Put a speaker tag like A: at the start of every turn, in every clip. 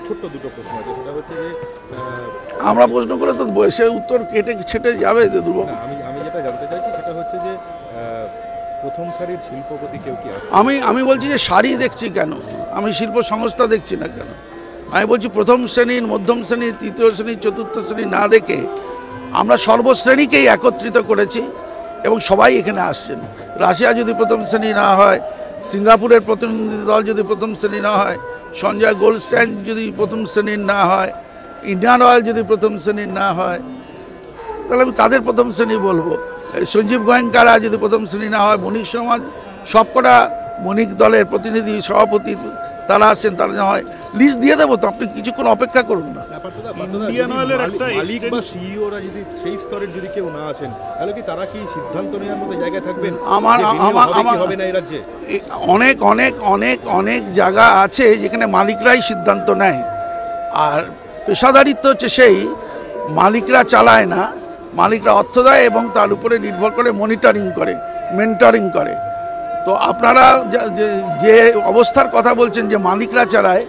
A: ছোট্ট দুটো প্রশ্ন আছে, সেটা হচ্ছে যে
B: আমরা প্রশ্ন করে তো বয়সের উত্তর কেটে ছেটে যাবে যে দুর্ব।
A: আমি যেটা জানতে চাইছি সেটা হচ্ছে যে প্রথম সারির শিল্পপতি কেউ কি আছে?
B: আমি বলছি যে শাড়ি দেখছি কেন, আমি শিল্প সংস্থা দেখছি না কেন। আমি বলছি প্রথম শ্রেণীর, মধ্যম শ্রেণীর, তৃতীয় শ্রেণীর, চতুর্থ শ্রেণী না দেখে আমরা সর্বশ্রেণীকেই একত্রিত করেছি এবং সবাই এখানে আসছেন। রাশিয়া যদি প্রথম শ্রেণী না হয়, সিঙ্গাপুরের প্রতিনিধি দল যদি প্রথম শ্রেণী না হয়, সঞ্জয় গোল্ডস্টাইন যদি প্রথম শ্রেণীর না হয়, ইন্ডিয়ান অয়েল যদি প্রথম শ্রেণীর না হয়, তাহলে আমি কাদের প্রথম শ্রেণী বলবো? সঞ্জীব গোয়েঙ্কারা যদি প্রথম শ্রেণী না হয়, বণিক সমাজ সবকটা বণিক দলের প্রতিনিধি, সভাপতি তারা আসছেন, তারা না হয় লিস্ট দিয়ে দেবো, তো আপনি কিছুক্ষণ অপেক্ষা করুন না।
A: ইন্ডিয়ান অয়েলের একটা মালিক বা সিইওরা যদি সেই স্তরের যদি কেউ না আসেন, তাহলে কি তারা কি সিদ্ধান্ত নেওয়ার মতো জায়গায় থাকবেন? হবে না এই রাজ্যে
B: অনেক অনেক অনেক অনেক জায়গা আছে যেখানে মালিকরাই সিদ্ধান্ত নেয়, আর পেশাদারিত্ব হচ্ছে সেই মালিকরা চালায় না, মালিকরা অর্থ দেয় এবং তার উপরে নির্ভর করে মনিটরিং করে, মেন্টরিং করে। তো আপনারা যে অবস্থার কথা বলছেন যে মালিকরা চালায়,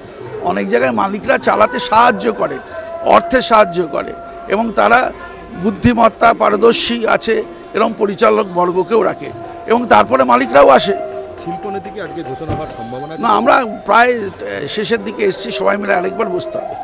B: অনেক জায়গায় মালিকরা চালাতে সাহায্য করে, অর্থে সাহায্য করে, এবং তারা বুদ্ধিমত্তা পারদর্শী আছে এরকম পরিচালক বর্গকেও রাখে, এবং তারপরে মালিকরাও আসে।
A: শিল্পনীতি কি আজকে ঘোষণা হওয়ার সম্ভাবনা?
B: না, আমরা প্রায় শেষের দিকে এসেছি, সবাই মিলে আরেকবার বসতে হবে।